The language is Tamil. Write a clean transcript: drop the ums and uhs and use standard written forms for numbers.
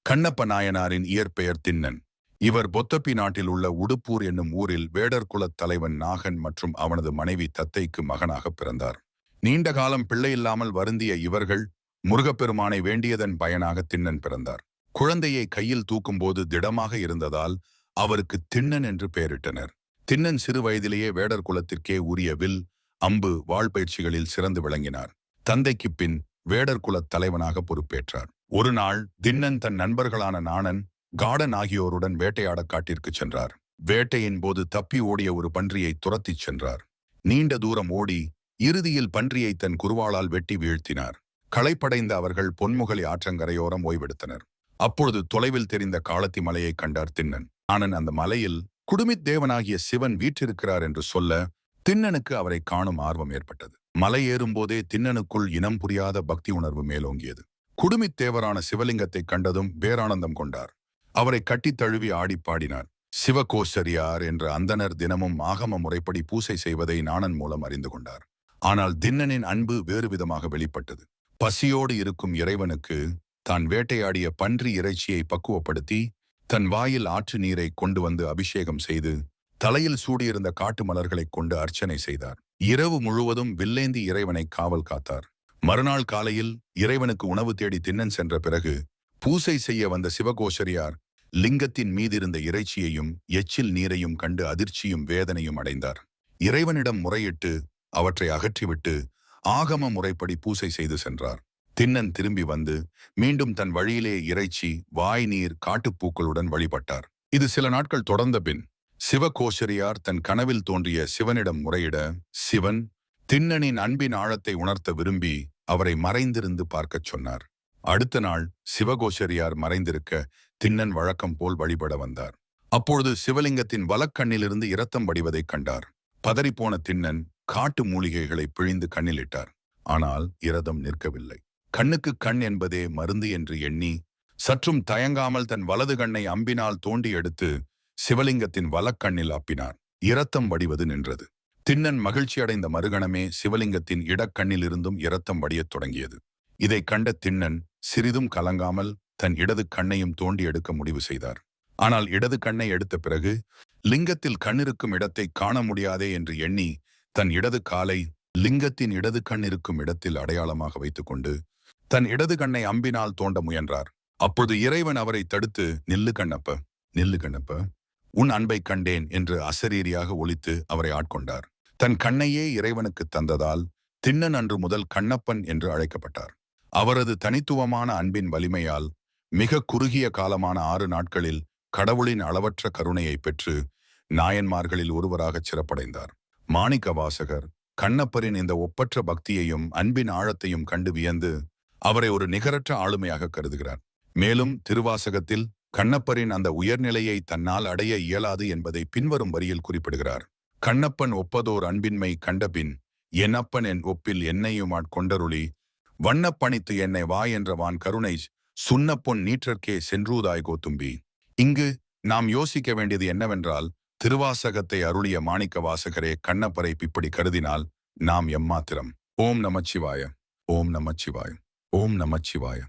கண்ணப்ப நாயனாரின் இயற்பெயர் திண்ணன். இவர் பொத்தப்பி நாட்டில் உள்ள உடுப்பூர் என்னும் ஊரில் வேடர் குலத் தலைவன் நாகன் மற்றும் அவனது மனைவி தத்தைக்கு மகனாக பிறந்தார். நீண்ட காலம் பிள்ளையில்லாமல் வருந்திய இவர்கள் முருகப்பெருமானை வேண்டியதன் பயனாக திண்ணன் பிறந்தார். குழந்தையை கையில் தூக்கும்போது திடமாக இருந்ததால் அவருக்கு திண்ணன் என்று பெயரிட்டனர். திண்ணன் சிறு வயதிலேயே வேடர் குலத்திற்கே உரிய வில், அம்பு, வாழ் பயிற்சிகளில் சிறந்து விளங்கினார். தந்தைக்கு பின் வேடர் குலத் தலைவனாக பொறுப்பேற்றார். ஒரு நாள் திண்ணன் தன் நண்பர்களான நாணன், காடன் ஆகியோருடன் வேட்டையாட காட்டிற்கு சென்றார். வேட்டையின் போது தப்பி ஓடிய ஒரு பன்றியை துரத்திச் சென்றார். நீண்ட தூரம் ஓடி இறுதியில் பன்றியை தன் குருவாளால் வெட்டி வீழ்த்தினார். களைப்படைந்த அவர்கள் பொன்முகலி ஆற்றங்கரையோரம் ஓய்வெடுத்தனர். அப்பொழுது தொலைவில் தெரிந்த காளத்தி மலையை கண்டார் திண்ணன். நாணன் அந்த மலையில் குடுமித் தேவனாகிய சிவன் வீற்றிருக்கிறார் என்று சொல்ல திண்ணனுக்கு அவரை காணும் ஆர்வம் ஏற்பட்டது. மலை ஏறும்போதே திண்ணனுக்குள் இனம் புரியாத பக்தி உணர்வு மேலோங்கியது. குடுமித் தேவரான சிவலிங்கத்தை கண்டதும் பேரானந்தம் கொண்டார். அவரை கட்டித் தழுவி ஆடி பாடினார். சிவகோசரியார் என்ற அந்தனர் தினமும் ஆகம முறைப்படி பூசை செய்வதை நாணன் மூலம் அறிந்து கொண்டார். ஆனால் திண்ணனின் அன்பு வேறு விதமாக வெளிப்பட்டது. பசியோடு இருக்கும் இறைவனுக்கு தான் வேட்டையாடிய பன்றி இறைச்சியை பக்குவப்படுத்தி தன் வாயில் ஆற்று நீரை கொண்டு வந்து அபிஷேகம் செய்து தலையில் சூடியிருந்த காட்டு மலர்களைக் கொண்டு அர்ச்சனை செய்தார். இரவு முழுவதும் வில்லேந்தி இறைவனை காவல் காத்தார். மறுநாள் காலையில் இறைவனுக்கு உணவு தேடி திண்ணன் சென்ற பிறகு பூசை செய்ய வந்த சிவகோசரியார் லிங்கத்தின் மீதிருந்த இறைச்சியையும் எச்சில் நீரையும் கண்டு அதிர்ச்சியும் வேதனையும் அடைந்தார். இறைவனிடம் முறையிட்டு அவற்றை அகற்றிவிட்டு ஆகம முறைப்படி பூசை செய்து சென்றார். திண்ணன் திரும்பி வந்து மீண்டும் தன் வழியிலே இறைச்சி, வாய் நீர், காட்டுப்பூக்களுடன் வழிபட்டார். இது சில நாட்கள் தொடர்ந்த பின் சிவகோசரியார் தன் கனவில் தோன்றிய சிவனிடம் முறையிட சிவன் திண்ணனின் அன்பின் ஆழத்தை உணர்த்த விரும்பி அவரை மறைந்திருந்து பார்க்கச் சொன்னார். அடுத்த நாள் சிவகோசரியார் மறைந்திருக்க திண்ணன் வழக்கம் போல் வழிபட வந்தார். அப்பொழுது சிவலிங்கத்தின் வலக்கண்ணிலிருந்து இரத்தம் வடிவதைக் கண்டார். பதறிப்போன திண்ணன் காட்டு மூலிகைகளை பிழிந்து கண்ணிலிட்டார். ஆனால் இரதம் நிற்கவில்லை. கண்ணுக்கு கண் என்பதே மருந்து என்று எண்ணி சற்றும் தயங்காமல் தன் வலது கண்ணை அம்பினால் தோண்டி எடுத்து சிவலிங்கத்தின் வலக்கண்ணில் அப்பினார். இரத்தம் வடிவது நின்றது. திண்ணன் மகிழ்ச்சியடைந்த மறுகணமே சிவலிங்கத்தின் இடக்கண்ணிலிருந்தும் இரத்தம் வடியத் தொடங்கியது. இதை கண்ட திண்ணன் சிறிதும் கலங்காமல் தன் இடது கண்ணையும் தோண்டி எடுக்க முடிவு செய்தார். ஆனால் இடது கண்ணை எடுத்த பிறகு லிங்கத்தில் கண்ணிருக்கும் இடத்தை காண முடியாதே என்று எண்ணி தன் இடது காலை லிங்கத்தின் இடது கண் இருக்கும் இடத்தில் அடையாளமாக வைத்துக்கொண்டு தன் இடது கண்ணை அம்பினால் தோண்ட முயன்றார். அப்பொழுது இறைவன் அவரை தடுத்து, நில்லு கண்ணப்ப, நில்லு கண்ணப்ப, உன் அன்பை கண்டேன் என்று அசரீரியாக ஒலித்து அவரை ஆட்கொண்டார். தன் கண்ணையே இறைவனுக்கு தந்ததால் திண்ணன் அன்று முதல் கண்ணப்பன் என்று அழைக்கப்பட்டார். அவரது தனித்துவமான அன்பின் வலிமையால் மிக குறுகிய காலமான 6 நாட்களில் கடவுளின் அளவற்ற கருணையை பெற்று நாயன்மார்களில் ஒருவராகச் சிறப்படைந்தார். மாணிக்க வாசகர் கண்ணப்பரின் இந்த ஒப்பற்ற பக்தியையும் அன்பின் ஆழத்தையும் கண்டு வியந்து அவரை ஒரு நிகரற்ற ஆளுமையாக கருதுகிறார். மேலும் திருவாசகத்தில் கண்ணப்பரின் அந்த உயர்நிலையை தன்னால் அடைய இயலாது என்பதை பின்வரும் வரியில் குறிப்பிடுகிறார். கண்ணப்பன் ஒப்பதோர் அன்பின்மை கண்டபின் என்னப்பன் என் ஒப்பில் என்னையும் ஆட்கொண்டருளி வண்ணப்பணித்து என்னை வா என்ற வான் கருணை சுண்ணப்பொன் நீற்றற்கே சென்றூதாய் கோத்தும்பி. இங்கு நாம் யோசிக்க வேண்டியது என்னவென்றால், திருவாசகத்தை அருளிய மாணிக்க வாசகரே கண்ணப்பரை இப்படி கருதினால் நாம் எம்மாத்திரம். ஓம் நமச்சிவாய, ஓம் நமச்சிவாய, ஓம் நமச்சிவாய.